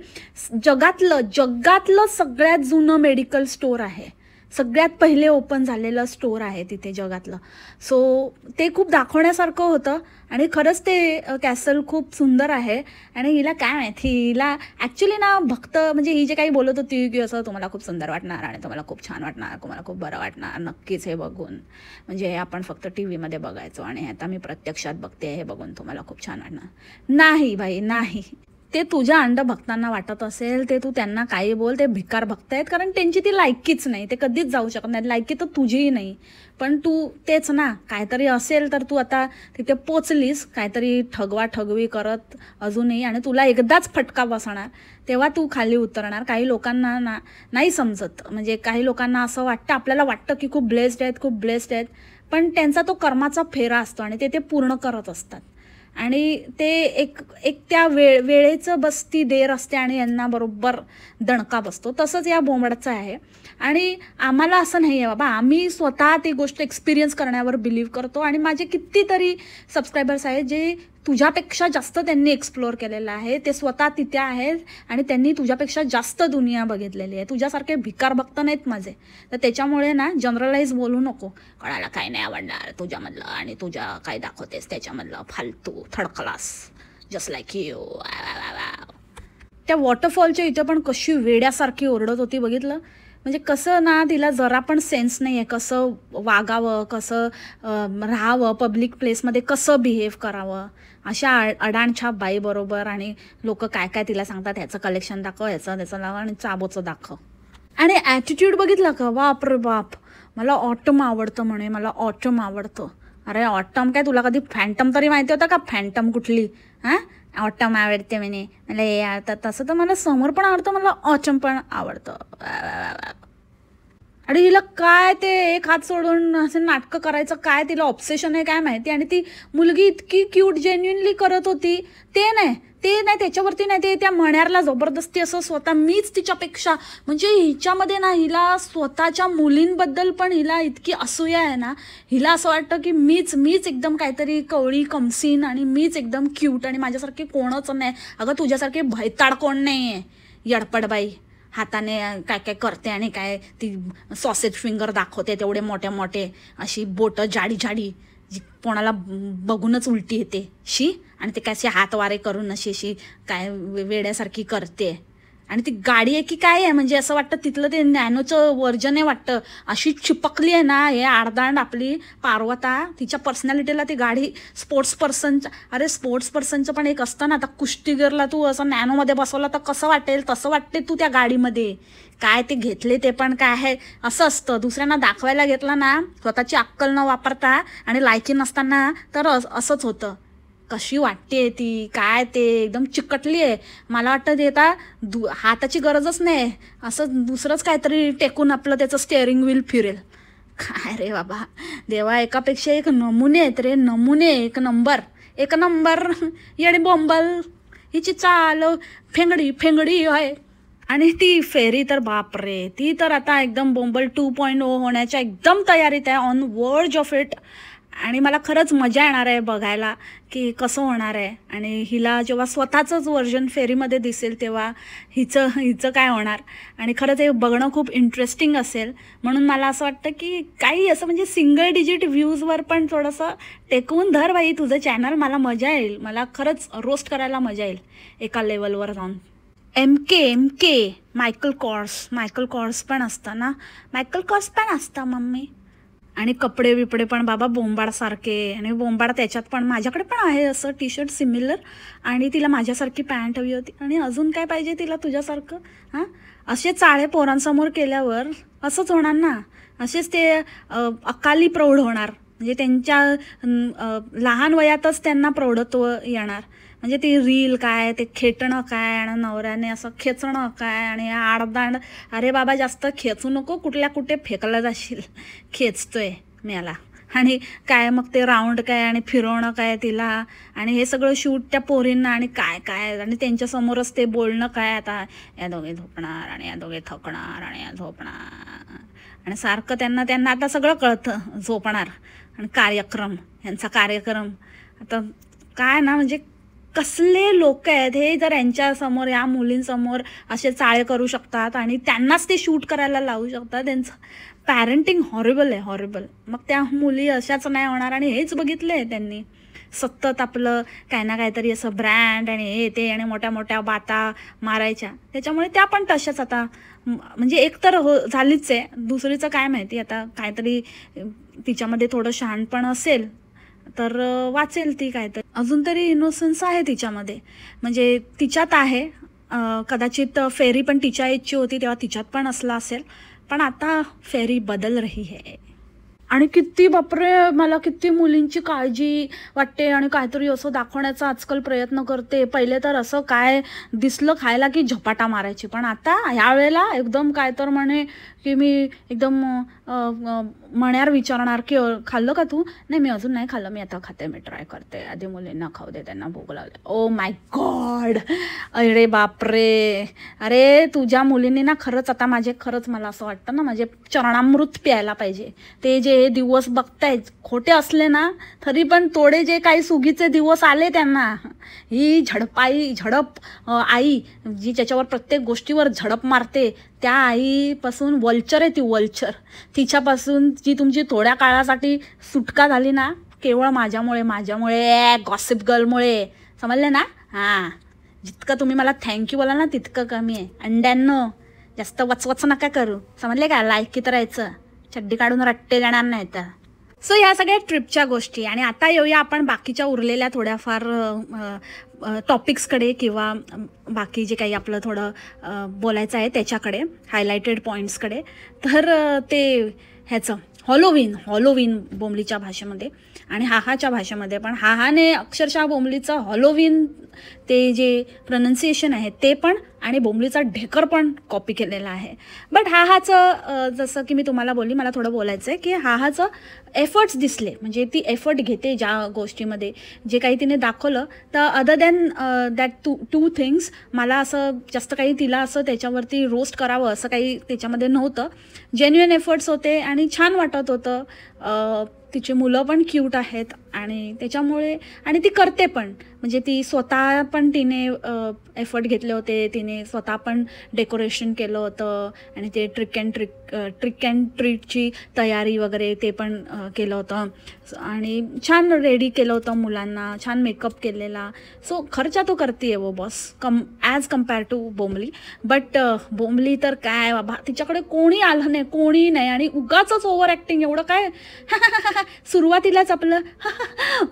जगातलं सगळ्यात जुनं मेडिकल स्टोअर आहे, सगळ्यात पहिले ओपन झालेलं स्टोअर आहे तिथे जगातलं. सो ते खूप दाखवण्यासारखं होतं, आणि खरंच ते कॅसल खूप सुंदर आहे. आणि हिला काय माहिती, हिला ॲक्च्युली ना भक्त म्हणजे ही जे काही बोलत होती की असं तुम्हाला खूप सुंदर वाटणार आणि तुम्हाला खूप छान वाटणार, तुम्हाला खूप बरं वाटणार नक्कीच हे बघून, म्हणजे आपण फक्त टी व्हीमध्ये बघायचो आणि आता मी प्रत्यक्षात बघते, हे बघून तुम्हाला खूप छान वाटणार. नाही बाई नाही, ते तुझ्या अंडभक्तांना वाटत असेल ते तू त्यांना काही बोल, ते भिकार भक्त आहेत, कारण त्यांची ती लायकीच नाही, ते कधीच जाऊ शकत नाही, लायकी तर तुझीही नाही. पण तू तेच ना, काहीतरी असेल तर तू आता तिथे पोचलीस, काहीतरी ठगवा ठगवी करत अजूनही, आणि तुला एकदाच फटका बसणार तेव्हा तू खाली उतरणार. काही लोकांना नाही समजत, म्हणजे काही लोकांना असं वाटतं, आपल्याला वाटतं की खूप ब्लेस्ड आहेत, पण त्यांचा तो कर्माचा फेरा असतो आणि ते पूर्ण करत असतात, आणि ते एक त्या वेळेचं बस ती देर असते आणि यांना बरोबर दणका बसतो. तसंच या बोंबडाचं आहे. आणि आम्हाला असं नाही आहे बाबा, आम्ही स्वतः ती गोष्ट एक्सपिरियन्स करण्यावर बिलीव्ह करतो, आणि माझे कितीतरी सबस्क्रायबर्स आहेत जे तुझ्यापेक्षा जास्त त्यांनी एक्सप्लोअर केलेलं आहे, ते स्वतः तिथे आहेत आणि त्यांनी तुझ्यापेक्षा जास्त दुनिया बघितलेली आहे. तुझ्यासारखे भिकार भक्त नाहीत माझे. तर त्याच्यामुळे ना जनरलाइज बोलू नको, कोणाला काय नाही आवडणार तुझ्यामधलं आणि तुझ्या काय दाखवतेस त्याच्यामधलं फालतू, third class, just like you. त्या वॉटरफॉलच्या इथे पण कशी वेड्यासारखी ओरडत होती बघितलं, म्हणजे कसं ना, तिला जरा पण सेन्स नाही आहे कसं वागावं, कसं राहावं, पब्लिक प्लेसमध्ये कसं बिहेव करावं अशा अडाणछाप बाईबरोबर. आणि लोक काय काय तिला सांगतात, ह्याचं कलेक्शन दाखव, ह्याचं त्याचं लावा आणि चाबोचं दाखव. आणि ॲटिट्यूड बघितलं का, बाप रे बाप, मला ऑटम आवडतं म्हणे, मला ऑटम आवडतं. अरे ऑटम काय, तुला कधी फॅन्टम तरी माहिती होतं का, फॅन्टम कुठली? हां, ऑटम आवडते म्हणे मला, हे आता तसं तर मला समर पण आवडतं, मला ऑटम पण आवडतं. आणि हिला काय ते एक हात सोडून असं नाटकं करायचं काय तिला ऑब्सेशन आहे काय माहिती. आणि ती मुलगी इतकी क्यूट जेन्युइनली करत होती, ते नाही त्याच्यावरती नाही, ते त्या मण्यारला जबरदस्ती असं स्वतः मीच तिच्यापेक्षा, म्हणजे हिच्यामध्ये ना हिला स्वतःच्या मुलींबद्दल पण हिला इतकी असूया आहे ना, हिला असं वाटतं की मीच एकदम काहीतरी कवळी कमसीन आणि मीच एकदम क्यूट आणि माझ्यासारखी कोणच नाही. अगं तुझ्यासारखे भयताड कोण नाही आहे, यडपडबाई हाताने काय काय करते आणि काय ती सॉसेज फिंगर दाखवते तेवढे मोठे अशी बोटं जाडी जी कोणाला बघूनच उलटी येते शी, आणि ते काय हात वारे करून अशी काय वेड्यासारखी करते. आणि ती गाडी आहे की काय आहे, म्हणजे असं वाटतं तिथलं ते नॅनोचं वर्जन आहे वाटतं. अशी चिपकली आहे ना हे आडदांड आपली पार्वता, तिच्या पर्सनॅलिटीला ती गाडी. स्पोर्ट्स पर्सनचं, अरे स्पोर्ट्स पर्सनचं पण एक असतं ना, आता कुस्तीगरला तू असं नॅनोमध्ये बसवलं तर कसं वाटेल, तसं वाटते तू त्या गाडीमध्ये. काय ते घेतले ते पण काय आहे असं असतं. दुसऱ्यांना दाखवायला घेतलं ना, स्वतःची अक्कल न वापरता आणि लायकी नसताना, तर असंच होतं. कशी वाटते ती, काय ते एकदम चिकटली आहे. मला वाटतं ते आता हाताची गरजच नाही, असं दुसरंच काहीतरी टेकून आपलं त्याचं स्टेअरिंग व्हील फिरेल. काय रे बाबा देवा, एकापेक्षा एक नमुने आहेत रे, नमुने. एक नंबर एक नंबर. येडी बोंबल हिची चाल फेंगडी फेंगडी आहे. आणि ती फेरी तर बापरे, ती तर आता एकदम बोंबल 2.0 होण्याच्या एकदम तयारीत आहे, ऑन वर्ज ऑफ इट. आणि मला खरंच मजा येणार आहे बघायला की कसं होणार आहे. आणि हिला जेव्हा स्वतःचंच व्हर्जन फेरीमध्ये दिसेल तेव्हा हिचं काय होणार. आणि खरंच हे बघणं खूप इंटरेस्टिंग असेल. म्हणून मला असं वाटतं की काही असं म्हणजे सिंगल डिजिट व्ह्यूजवर पण थोडंसं टेकवून धर बाई तुझं चॅनल. मला मजा येईल, मला खरंच रोस्ट करायला मजा येईल एका लेवलवर जाऊन. एम के मायकल कॉर्स पण असतं ना, मायकल कॉर्स पण असतं मम्मी. आणि कपडे बिपडे पण बाबा बोंबाडसारखे. आणि बोंबाड त्याच्यात पण माझ्याकडे पण आहे असं टी शर्ट सिमिलर. आणि तिला माझ्यासारखी पॅन्ट हवी होती. आणि अजून काय पाहिजे तिला तुझ्यासारखं. हां, असे चाळे पोरांसमोर केल्यावर असंच होणार ना. असेच ते अकाली प्रौढ होणार. म्हणजे त्यांच्या लहान वयातच त्यांना प्रौढत्व येणार. म्हणजे ती रील काय, ते खेटणं काय, आणि नवऱ्याने असं खेचणं काय, आणि आडदांड. अरे बाबा जास्त खेचू नको, कुठल्या कुठे फेकला जाशील. खेचतोय मला. आणि काय मग ते राऊंड काय आणि फिरवणं काय तिला. आणि हे सगळं शूट त्या पोरींना. आणि काय काय आणि त्यांच्यासमोरच ते बोलणं काय, आता या दोघे झोपणार आणि या दोघे थकणार आणि या झोपणार. आणि सारखं त्यांना आता सगळं कळतं, झोपणार आणि कार्यक्रम, यांचा कार्यक्रम. आता काय ना, म्हणजे कसले लोक आहेत हे. जर यांच्यासमोर या मुलींसमोर असे चाळे करू शकतात आणि त्यांनाच ते शूट करायला लावू शकतात, त्यांचं पॅरेंटिंग हॉरिबल आहे, हॉरिबल. मग त्या मुली अशाच नाही होणार. आणि हेच बघितलं आहे त्यांनी, सतत आपलं काय ना काहीतरी असं ब्रँड आणि हे ते आणि मोठ्या मोठ्या बाता मारायच्या. त्याच्यामुळे त्या पण तशाच आता, म्हणजे एक तर झालीच आहे. दुसरीचं काय माहिती, आता काहीतरी तिच्यामध्ये थोडं शहाणपण असेल तर वाचेल ती काहीतरी. अजून तरी इनोसन्स आहे तिच्यामध्ये, म्हणजे तिच्यात आहे. कदाचित फेरी पण तिच्या एजची होती तेव्हा तिच्यात पण असला असेल. पण आता फेरी बदल रही है. आणि किती बापरे, मला किती मुलींची काळजी वाटते आणि काहीतरी असं दाखवण्याचा आजकाल प्रयत्न करते. पहिले तर असं काय दिसलं खायला की झपाटा मारायची, पण आता ह्यावेळेला एकदम काय तर म्हणे की मी एकदम मण्यावर विचारणार की खाल्लं का तू. नाही मी अजून नाही खाल्लं, मी आता खाते, मी ट्राय करते, आधी मुलींना खाऊ दे, त्यांना भूक लागले. ओ माय गॉड, अरे बापरे. अरे तुझ्या मुलींनी ना खरंच आता खरंच मला असं वाटतं ना, माझे चरणामृत प्यायला पाहिजे. ते जे दिवस बघताय खोटे असले ना तरी पण थोडे जे काही सुगीचे दिवस आले त्यांना, ही झडप आई जी ज्याच्यावर प्रत्येक गोष्टीवर झडप मारते, त्या आईपासून वल्चर आहे ती, वल्चर. तिच्यापासून जी तुमची थोड्या काळासाठी सुटका झाली ना, केवळ माझ्यामुळे गॉसिप गर्लमुळे, समजले ना. हां, जितकं तुम्ही मला थँक्यू बोला ना तितकं कमी आहे. अंड्यांनो जास्त वचवच नका करू, समजले का. लायकीत राहायचं, चड्डी काढून रट्टे जाणार नाही तर. सो ह्या सगळ्या ट्रिपच्या गोष्टी. आणि आता येऊया आपण बाकीच्या उरलेल्या थोड्याफार टॉपिक्सकडे, किंवा बाकी जे काही आपलं थोडं बोलायचं आहे त्याच्याकडे, हायलाइटेड पॉईंट्सकडे. तर ते ह्याचं हॉलोविन बोमलीच्या भाषेमध्ये आणि हाहाच्या भाषेमध्ये. पण हाहाने अक्षरशः बोमलीचं हॉलोविन ते जे प्रोनन्सिएशन आहे ते पण, आणि बोमलीचा ढेकर पण कॉपी केलेला आहे. बट हाहाचं जसं की मी तुम्हाला बोलली, मला थोडं बोलायचं आहे की हाहाचं एफर्ट्स दिसले, म्हणजे ती एफर्ट घेते ज्या गोष्टीमध्ये, जे काही तिने दाखवलं. तर other than that two things, मला असं जास्त काही तिला असं त्याच्यावरती रोस्ट करावं असं काही त्याच्यामध्ये नव्हतं. जेन्युइन एफर्ट्स होते आणि छान वाटत होतं. तिची मुलं पण क्यूट आहेत, आणि त्याच्यामुळे आणि ती करते पण, म्हणजे ती स्वतः पण तिने एफर्ट घेतले होते, तिने स्वतः पण डेकोरेशन केलं होतं आणि ते ट्रिक अँड ट्रीटची तयारी वगैरे ते पण केलं होतं आणि छान रेडी केलं होतं मुलांना, छान मेकअप केलेला. सो खर्चा तो करते वो boss as compare to bombil. But bombil तर काय बाबा, तिच्याकडे कोणी आलं नाही, कोणी नाही आणि उगाचच ओव्हर ॲक्टिंग एवढं काय सुरुवातीलाच आपलं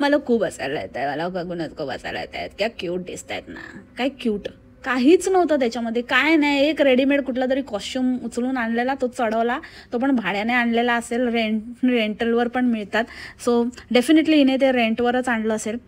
मला खूप हसायला येत आहे, मला बघूनच खूप हसायला येत आहेत, क्या क्यूट दिसत आहेत ना, काय क्यूट. काहीच नव्हतं त्याच्यामध्ये, काय नाही, एक रेडीमेड कुठला तरी कॉस्ट्युम उचलून आणलेला, तो चढवला, तो पण भाड्याने आणलेला असेल, रेंटलवर पण मिळतात. सो डेफिनेटली हिने ते रेंटवरच आणलं असेल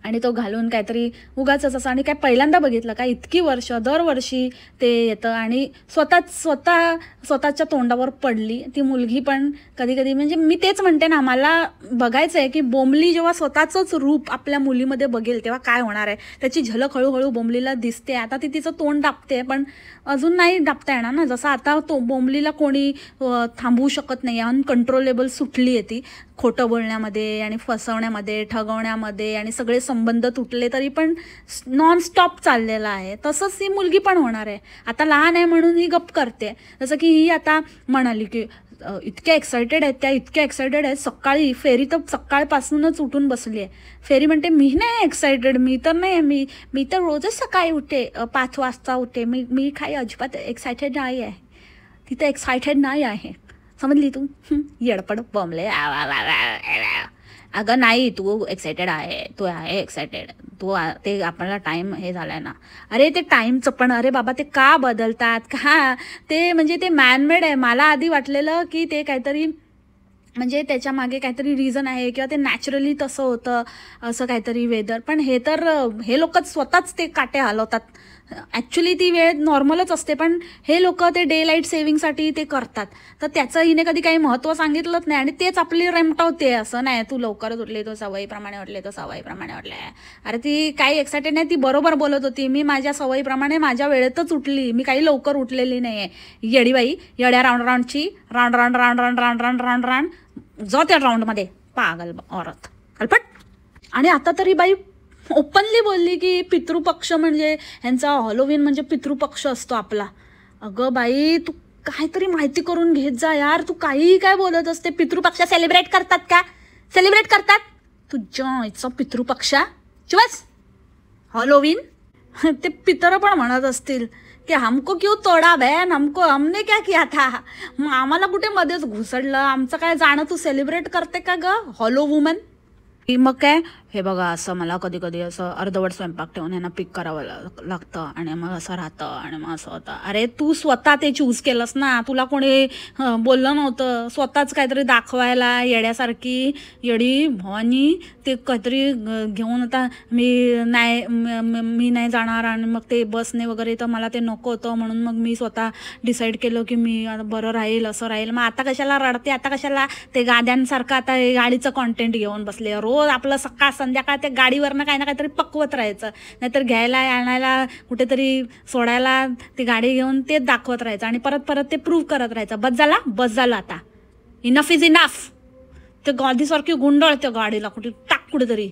आणि तो घालून काहीतरी उगाचच असं. आणि काय पहिल्यांदा बघितलं का, इतकी वर्ष दरवर्षी ते येतं आणि स्वतःच्या तोंडावर पडली ती मुलगी पण कधी कधी. म्हणजे मी तेच म्हणते ना, मला बघायचं आहे की बोंबली जेव्हा स्वतःचंच रूप आपल्या मुलीमध्ये बघेल तेव्हा काय होणार आहे. त्याची झलक हळूहळू बोंबलीला दिसते. आता ती तिचं तोंड दाबते पण अजून नाही दाबता येणार ना, जसं आता तो बोंबलीला कोणी थांबवू शकत नाही, अनकंट्रोलेबल सुटली आहे ती खोटं बोलण्यामध्ये आणि फसवण्यामध्ये, ठगवण्यामध्ये आणि सगळे संबंध तुटले तरी पण नॉनस्टॉप चाललेला आहे. तसंच ही मुलगी पण होणार आहे. आता लहान आहे म्हणून ही गप करते. जसं की ही आता म्हणाली की इतक्या एक्सायटेड आहेत त्या, इतक्या एक्सायटेड आहेत, सकाळी फेरी तर सकाळपासूनच उठून बसली आहे. फेरी म्हणते मी नाही एक्सायटेड, मी तर नाही, मी तर रोजच सकाळी उठते, 5 वाजता उठते, मी काही अजिबात एक्सायटेड नाही आहे. ती तर एक्सायटेड नाही आहे, समजली तू, येडपड बमले. अगं नाही, तू एक्सायटेड आहे, तू आहे एक्सायटेड, तू ते आपल्याला टाईम हे झाला आहे ना. अरे ते टाईमचं पण, अरे बाबा ते का बदलतात का, ते म्हणजे ते मॅनमेड आहे. मला आधी वाटलेलं की ते काहीतरी म्हणजे त्याच्या मागे काहीतरी रिझन आहे किंवा ते नॅचरली तसं होतं असं काहीतरी वेदर. पण हे लोकच स्वतःच ते काटे हलवतात. ॲक्च्युली ती वेळ नॉर्मलच असते पण हे लोक ते डे लाईट सेव्हिंगसाठी ते करतात. तर त्याचं हिने कधी काही महत्त्व सांगितलंच नाही आणि तेच आपली रेमटवते. असं नाही तू लवकरच उठली, तो सवयीप्रमाणे उठले, तो सवयीप्रमाणे उठले. अरे ती काही एक्सायटेड नाही, ती बरोबर बोलत होती. मी माझ्या सवयीप्रमाणे माझ्या वेळेतच उठली, मी काही लवकर उठलेली नाही आहे. येडीबाई, येड्या राऊंडची राऊंड जो त्या राऊंडमध्ये पागल औरत अल्पट. आणि आता तरी बाई ओपनली बोलली की पितृपक्ष म्हणजे ह्यांचा हॉलोवीन म्हणजे पितृपक्ष असतो आपला. अगं बाई तू काहीतरी माहिती करून घेत जा यार, तू काहीही काय बोलत असते. पितृपक्ष सेलिब्रेट करतात का, सेलिब्रेट करतात तुझ्या इथचा पितृपक्ष चिवस हॉलोवीन. ते पितर पण म्हणत असतील की हमको क्यों तोडा बहन, हमने क्या किया था, आम्हाला कुठे मध्येच घुसडलं, आमचं काय जाणं, तू सेलिब्रेट करते का ग हॉलो वुमन. मग काय हे बघा, असं मला कधी कधी असं अर्धवट स्वयंपाक ठेवून यांना पिक करावं लागतं आणि मग असं राहतं आणि मग असं होतं. अरे तू स्वतः ते चूज केलंस ना, तुला कोणी बोललं नव्हतं. स्वतःच काहीतरी दाखवायला येड्यासारखी येडी भवानी ते काहीतरी घेऊन. आता मी नाही जाणार आणि मग ते बसने वगैरे, तर मला ते नको होतं म्हणून मग मी स्वतः डिसाईड केलं की मी बरं राहील, असं राहील. मग आता कशाला रडते, आता कशाला ते गाद्यांसारखं आता गाडीचं कॉन्टेंट घेऊन बसले. रोज आपलं सकाळ संध्याकाळ त्या गाडीवरनं काही ना काहीतरी पकवत राहायचं, नाहीतर घ्यायला आणायला कुठेतरी सोडायला ती गाडी घेऊन तेच दाखवत राहायचं आणि परत परत ते प्रूव्ह करत राहायचं. बस झालं आता, इनफ इज इनफ. ते गादीसारखी गुंडळ त्या गाडीला कुठेतरी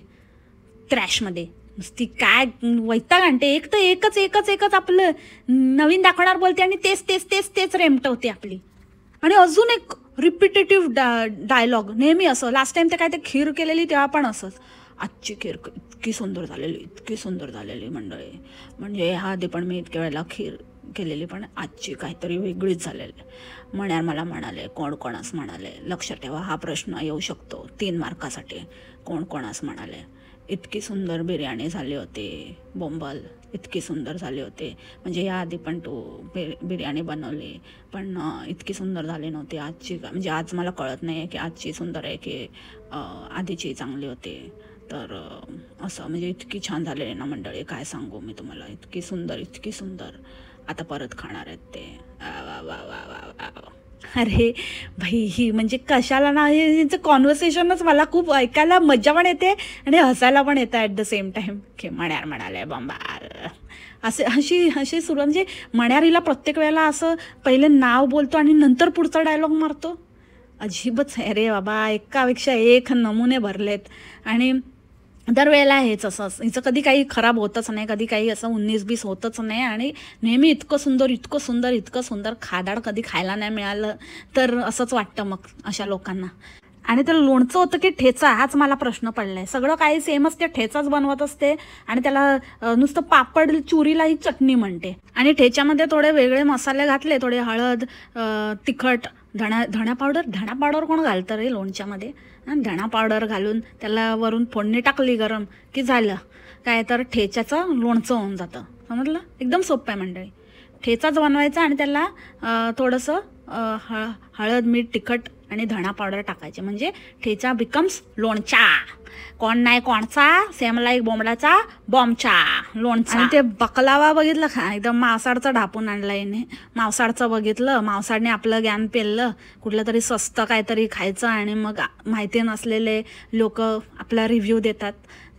ट्रॅशमध्ये नुसती काय वैताग आणते. एक तर एकच आपलं नवीन दाखवणार बोलते आणि तेच रेमटवते आपली. आणि अजून एक रिपिटेटिव्ह डायलॉग नेहमी असं. लास्ट टाइम ते काय ते खीर केलेली तेव्हा पण असंच, आजची खीर इतकी सुंदर झालेली मंडळी, म्हणजे ह्या आधी पण मी इतक्या वेळेला खीर केलेली पण आजची काहीतरी वेगळीच झालेली. म्हण्यार मला म्हणाले, कोणास म्हणाले, लक्षात ठेवा हा प्रश्न येऊ शकतो 3 मार्कासाठी. कोणास म्हणाले, इतकी सुंदर बिर्याणी झाली होती बोंबल, इतकी सुंदर झाली होती, म्हणजे याआधी पण तू बिर्याणी बनवली पण इतकी सुंदर झाली नव्हती आजची. म्हणजे आज मला कळत नाही आहे की आजची सुंदर आहे की आधीची चांगली होती. तर असं म्हणजे इतकी छान झालेली ना मंडळी, काय सांगू मी तुम्हाला, इतकी सुंदर. आता परत खाणार आहेत ते. अरे भाई ही म्हणजे कशाला ना, यांचं कॉन्व्हर्सेशनच मला खूप ऐकायला मजा पण येते आणि हसायला पण येतं ॲट द सेम टाईम. की मण्यार म्हणाले बंबार, अशी सुरू. म्हणजे मण्यारीला प्रत्येक वेळेला असं पहिले नाव बोलतो आणि नंतर पुढचा डायलॉग मारतो. अजिबच आहे रे बाबा, एकापेक्षा एक नमुने भरलेत. आणि दरवेळेला हेच असं, हिचं कधी काही खराब होतच नाही, कधी काही असं 19-20 होतच नाही. आणि नेहमी इतकं सुंदर इतकं सुंदर इतकं सुंदर, खादाड कधी खायला नाही मिळालं तर असंच वाटतं मग अशा लोकांना. आणि ते लोणचं होतं की ठेचा, हाच मला प्रश्न पडलाय. सगळं काही सेमच, ते ठेचाच बनवत असते आणि त्याला नुसतं पापड चुरीला ही चटणी म्हणते. आणि ठेच्यामध्ये थोडे वेगळे मसाले घातले, थोडे हळद, तिखट, धणा पावडर कोण घालतं रे लोणच्यामध्ये? धणा पावडर घालून त्याला वरून फोडणी टाकली गरम की झालं काय, तर ठेच्याचं लोणचं होऊन जातं. समजलं? एकदम सोपं आहे मंडळी. ठेचाच बनवायचा आणि त्याला थोडंसं हळद, मीठ, तिखट आणि धणा पावडर टाकायचे, म्हणजे ठेचा बिकम्स लोणचा. कोण नाही कोणचा, सेमला एक बोंबडाचा बॉम्बचा लोणचा. आणि ते बकलावा बघितलं का, एकदम मावसाडचं ढापून आणलं याने. मावसाडचं बघितलं, मावसाडने आपलं ज्ञान पेललं, कुठलं तरी स्वस्त काहीतरी खायचं आणि मग माहिती नसलेले लोक आपला रिव्ह्यू देतात,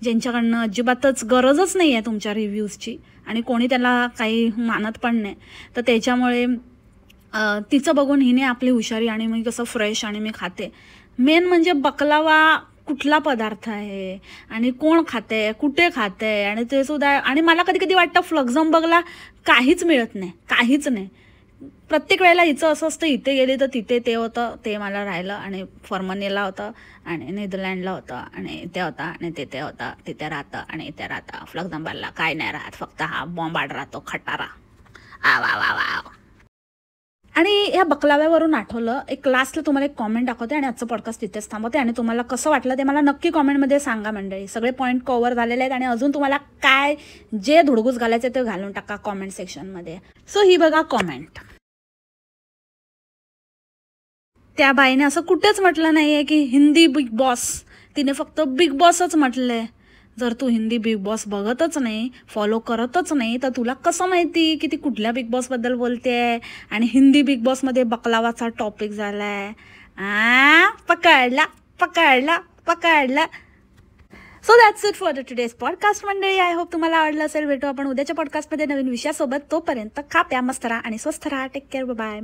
ज्यांच्याकडनं अजिबातच गरजच नाही आहे तुमच्या रिव्ह्यूजची आणि कोणी त्याला काही मानत पण नाही. तर त्याच्यामुळे तिचं बघून हिने आपली हुशारी आणि मी कसं फ्रेश आणि मी खाते. मेन म्हणजे बकलावा कुठला पदार्थ आहे आणि कोण खाते, कुठे खाते, आणि ते सुद्धा. आणि मला कधी कधी वाटतं फ्लक्झमबर्गला काहीच मिळत नाही, काहीच नाही. प्रत्येक वेळेला हिचं असं असतं, इथे गेली तर तिथे ते होतं, ते मला राहिलं, आणि फर्मनीला होतं आणि नेदरलँडला होतं आणि इथे होता आणि तिथे होता, तिथे राहतं आणि इथे राहतं. फ्लक्झमबर्गला काय नाही राहत, फक्त हा बॉम्बाड राहतो, खटारा. आ वा वा वा. आणि ह्या बकलाव्यावरून आठवलं, एक लास्टला तुम्हाला एक कॉमेंट दाखवते आणि आजचं पॉडकास्ट तिथेच थांबवते. आणि तुम्हाला कसं वाटलं ते मला नक्की कॉमेंटमध्ये सांगा मंडळी. सगळे पॉईंट कव्हर झालेले आहेत आणि अजून तुम्हाला काय जे धुडगूस घालायचे ते घालून टाका कॉमेंट सेक्शनमध्ये. सो ही बघा कॉमेंट. त्या बाईने असं कुठेच म्हटलं नाही आहे की हिंदी बिग बॉस, तिने फक्त बिग बॉसच म्हटलंय. जर तू हिंदी बिग बॉस बघतच नाही, फॉलो करतच नाही, तर तुला कसं माहिती की ती कुठल्या बिग बॉसबद्दल बोलते आहे आणि हिंदी बिग बॉसमध्ये बकलावाचा टॉपिक झाला आहे? पकडला पकडला पकडला. So that's it for the today's podcast मंडळी. आय होप तुम्हाला आवडलं असेल. भेटू आपण उद्याच्या पॉडकास्टमध्ये नवीन विषयासोबत. तोपर्यंत खा प्या मस्त राहा आणि स्वस्थ राहा. Take care. बाय.